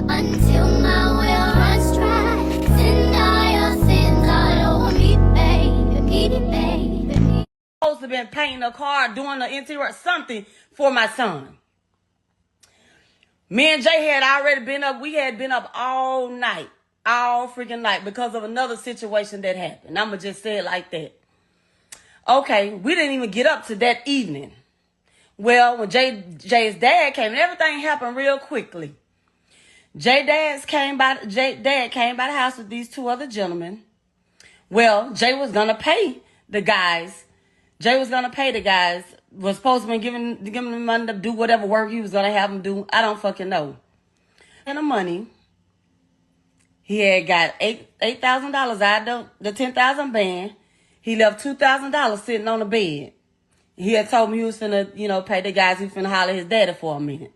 But until my will runs dry, sin die over me, baby. Supposed to have been painting a car, doing the interior, something for my son. Me and Jay had already been up. We had been up all night, all freaking night, because of another situation that happened. I'm going to just say it like that. Okay, we didn't even get up to that evening. Well, when Jay's dad came, and everything happened real quickly. Jay's dad came by the house with these two other gentlemen. Well, Jay was going to pay the guys. Was supposed to be giving them money to do whatever work he was going to have them do. I don't fucking know. And the money, he had got $8,000 out of the $10,000 band. He left $2,000 sitting on the bed. He had told me he was finna, pay the guys. He was finna holler at his daddy for a minute.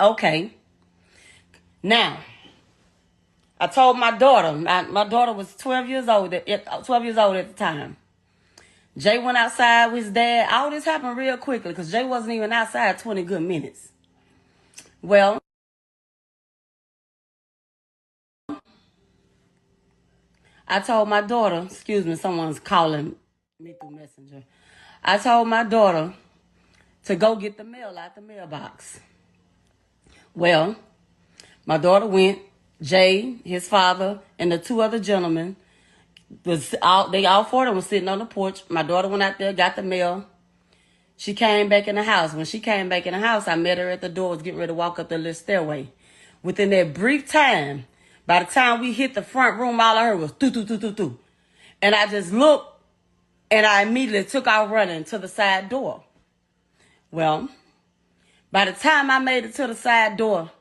Okay. Now, I told my daughter. My daughter was 12 years old at the time. Jay went outside with his dad. All this happened real quickly because Jay wasn't even outside 20 good minutes. Well, I told my daughter, excuse me, someone's calling me through Messenger. I told my daughter to go get the mail out the mailbox. Well, my daughter went. Jay, his father, and the two other gentlemen, all four of them was sitting on the porch. My daughter went out there, got the mail. She came back in the house. When she came back in the house, I met her at the door, was getting ready to walk up the little stairway. Within that brief time, by the time we hit the front room, all I heard was doo. And I just looked, and I immediately took off running to the side door. Well, by the time I made it to the side door,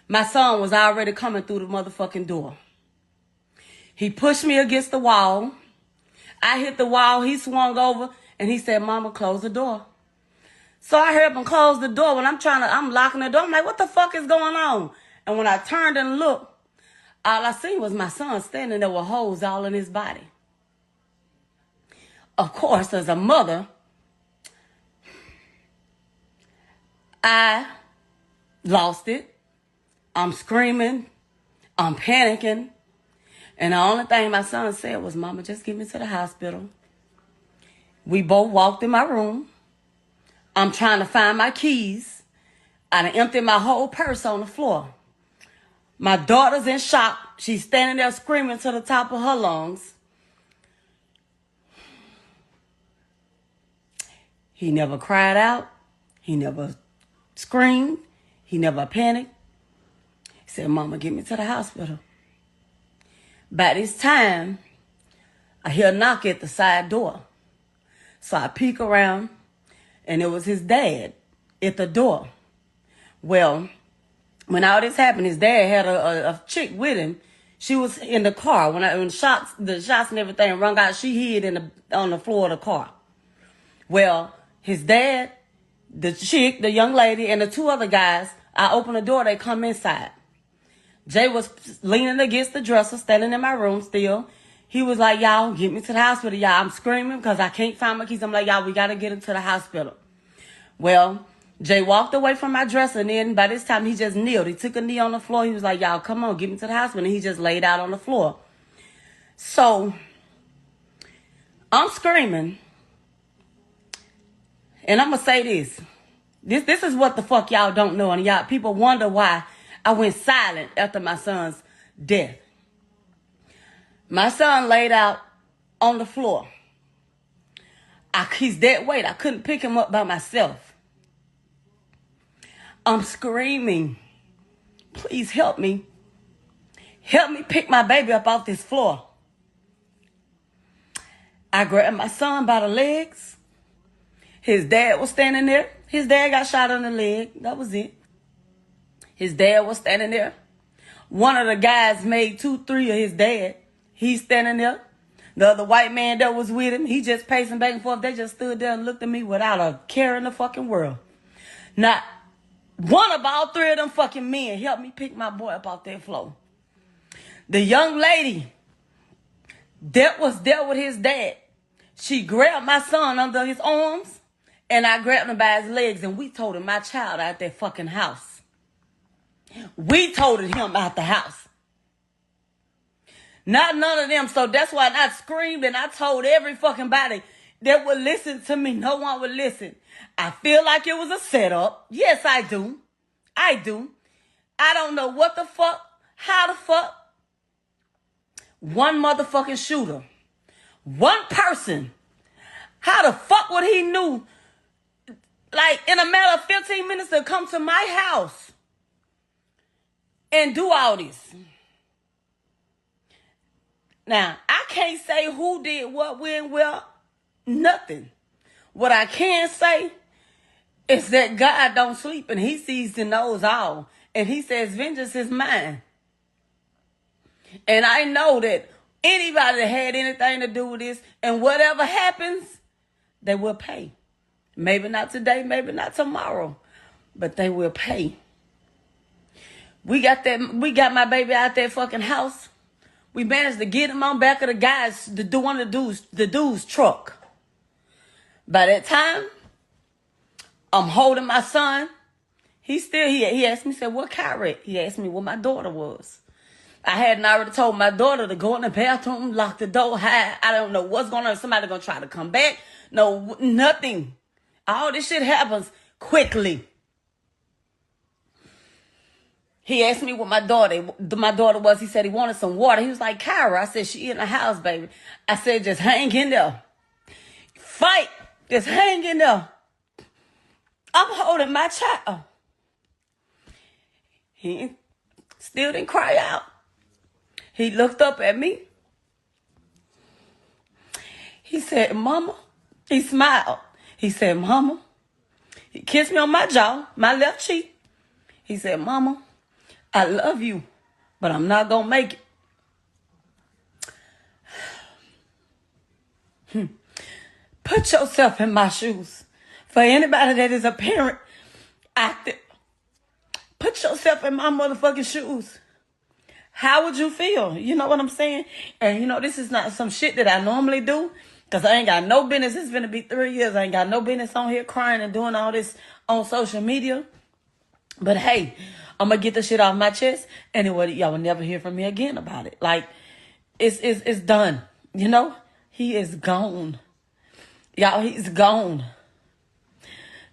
my son was already coming through the motherfucking door. He pushed me against the wall. I hit the wall. He swung over, and he said, "Mama, close the door." So I heard him close the door. When I'm locking the door. I'm like, what the fuck is going on? And when I turned and looked, all I seen was my son standing there with holes all in his body. Of course, as a mother, I lost it. I'm screaming. I'm panicking. And the only thing my son said was, "Mama, just get me to the hospital." We both walked in my room. I'm trying to find my keys. I done emptied my whole purse on the floor. My daughter's in shock. She's standing there screaming to the top of her lungs. He never cried out. He never screamed. He never panicked. He said, "Mama, get me to the hospital." By this time, I hear a knock at the side door. So I peek around, and it was his dad at the door. Well, when all this happened, his dad had a chick with him. She was in the car. When the shots and everything rung out, she hid on the floor of the car. Well, his dad, the chick, the young lady, and the two other guys, I open the door, they come inside. Jay was leaning against the dresser, standing in my room still. He was like, "Y'all, get me to the hospital, y'all." I'm screaming because I can't find my keys. I'm like, "Y'all, we got to get him to the hospital." Well, Jay walked away from my dresser, and then by this time, he just kneeled. He took a knee on the floor. He was like, "Y'all, come on, get me to the hospital." And he just laid out on the floor. So, I'm screaming. And I'm going to say this. This is what the fuck y'all don't know. And y'all, people wonder why I went silent after my son's death. My son laid out on the floor. He's dead weight. I couldn't pick him up by myself. I'm screaming, "Please help me. Help me pick my baby up off this floor." I grabbed my son by the legs. His dad was standing there. His dad got shot in the leg. That was it. His dad was standing there. One of the guys made 2-3 of his dad. He's standing there. The other white man that was with him, he just pacing back and forth. They just stood there and looked at me without a care in the fucking world. Not one of all three of them fucking men helped me pick my boy up off that floor. The young lady that was there with his dad, she grabbed my son under his arms, and I grabbed him by his legs, and we told him my child out that fucking house. We toted him out the house. Not none of them. So that's why I screamed and I told every fucking body that would listen to me. No one would listen. I feel like it was a setup. Yes, I do. I do. I don't know what the fuck, how the fuck. One motherfucking shooter. One person. How the fuck would he knew, like, in a matter of 15 minutes to come to my house and do all this? Now, I can't say who did what, when, where, nothing. What I can say is that God don't sleep and he sees and knows all. And he says, vengeance is mine. And I know that anybody that had anything to do with this and whatever happens, they will pay. Maybe not today, maybe not tomorrow, but they will pay. We got my baby out that fucking house. We managed to get him on back of one of the dude's truck. By that time, I'm holding my son. He asked me, said, what car wreck? He asked me what my daughter was. I hadn't already told my daughter to go in the bathroom, lock the door, hide. I don't know what's going on. Somebody going to try to come back. No, nothing. All this shit happens quickly. He asked me what my daughter was. He said he wanted some water. He was like, Kyra. I said, she in the house, baby. I said, just hang in there. Fight. Just hang in there. I'm holding my child. He still didn't cry out. He looked up at me. He said, Mama. He smiled. He said, Mama. He kissed me on my jaw, my left cheek. He said, Mama, I love you, but I'm not going to make it. Put yourself in my shoes. For anybody that is a parent out there, put yourself in my motherfucking shoes. How would you feel? You know what I'm saying? And you know, this is not some shit that I normally do. Because I ain't got no business. It's going to be 3 years. I ain't got no business on here crying and doing all this on social media. But hey, I'm going to get the shit off my chest. Anyway, y'all will never hear from me again about it. Like, it's done. You know? He is gone. Y'all, he's gone.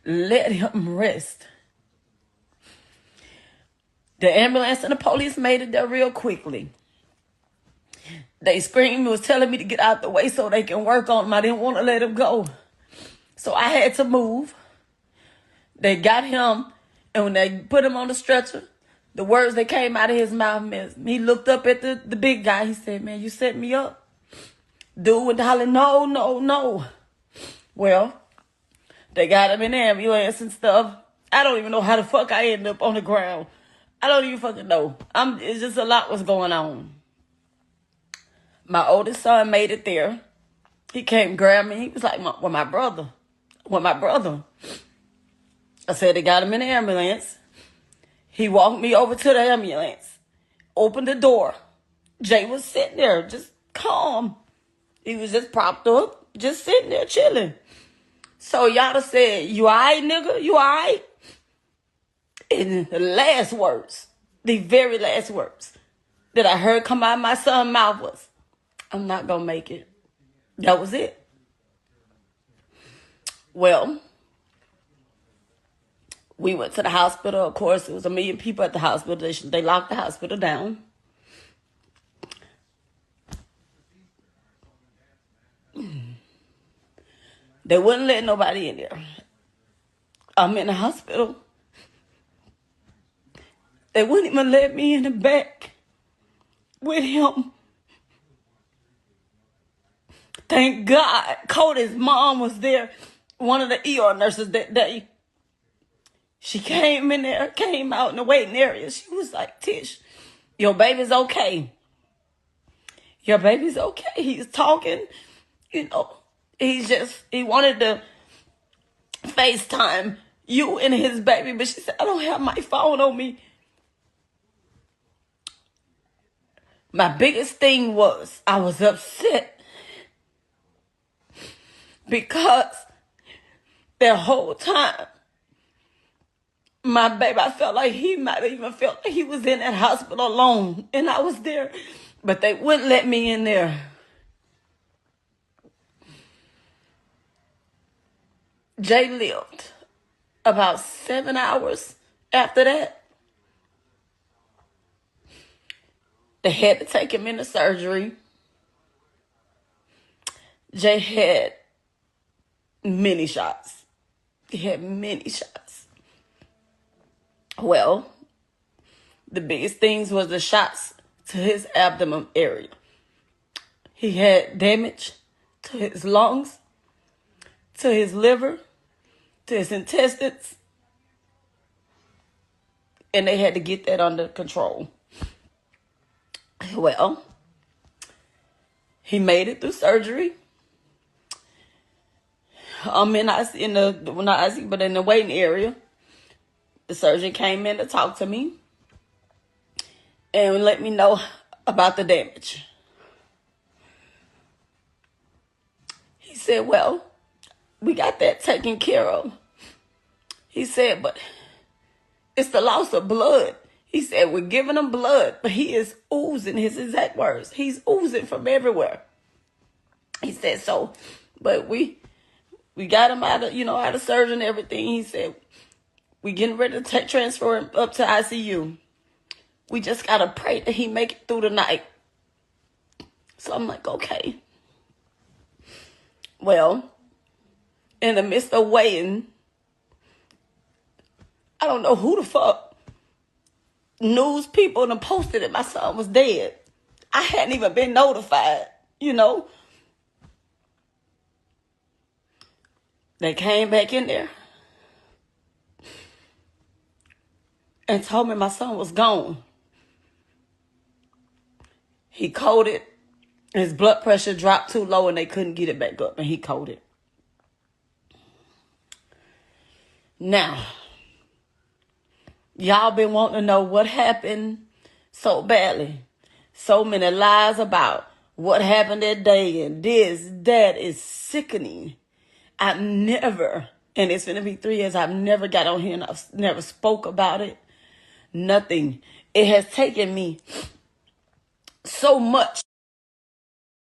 Let him rest. The ambulance and the police made it there real quickly. They screamed and was telling me to get out the way so they can work on him. I didn't want to let him go. So I had to move. They got him, and when they put him on the stretcher, the words that came out of his mouth, he looked up at the big guy. He said, man, you set me up. Dude went hollering, no, no, no. Well, they got him in the ambulance and stuff. I don't even know how the fuck I ended up on the ground. I don't even fucking know. It's just a lot was going on. My oldest son made it there. He came grab me. He was like, well, my brother. Well, my brother. I said they got him in the ambulance. He walked me over to the ambulance. Opened the door. Jay was sitting there, just calm. He was just propped up, just sitting there chilling. So y'all said, you all right, nigga? You all right? And the last words, the very last words that I heard come out of my son's mouth was, I'm not going to make it. That was it. Well, we went to the hospital. Of course, it was 1 million people at the hospital. They locked the hospital down. They wouldn't let nobody in there. I'm in the hospital. They wouldn't even let me in the back with him. Thank God Cody's mom was there, one of the ER nurses that day. She came in there, came out in the waiting area. She was like, Tish, your baby's okay. Your baby's okay. He's talking, you know. He wanted to FaceTime you and his baby, but she said, I don't have my phone on me. My biggest thing was I was upset because that whole time My baby, I felt like he might have even felt like he was in that hospital alone. And I was there. But they wouldn't let me in there. Jay lived about 7 hours after that. They had to take him into surgery. Jay had many shots. He had many shots. Well, the biggest things was the shots to his abdomen area. He had damage to his lungs, to his liver, to his intestines, and they had to get that under control. Well, he made it through surgery. I'm in the waiting area. The surgeon came in to talk to me and let me know about the damage. He said, well, we got that taken care of. He said, but it's the loss of blood. He said, we're giving him blood, but he is oozing, his exact words. He's oozing from everywhere. He said, so, but we got him out of surgery and everything. He said, we getting ready to transfer him up to ICU. We just got to pray that he make it through the night. So I'm like, okay. Well, in the midst of waiting, I don't know who the fuck news people done posted that my son was dead. I hadn't even been notified, They came back in there and told me my son was gone. He coded. His blood pressure dropped too low and they couldn't get it back up, and he coded. Now, y'all been wanting to know what happened so badly. So many lies about what happened that day and this, that is sickening. I've never, and it's going to be 3 years, I've never got on here and I've never spoke about it. Nothing. It has taken me so much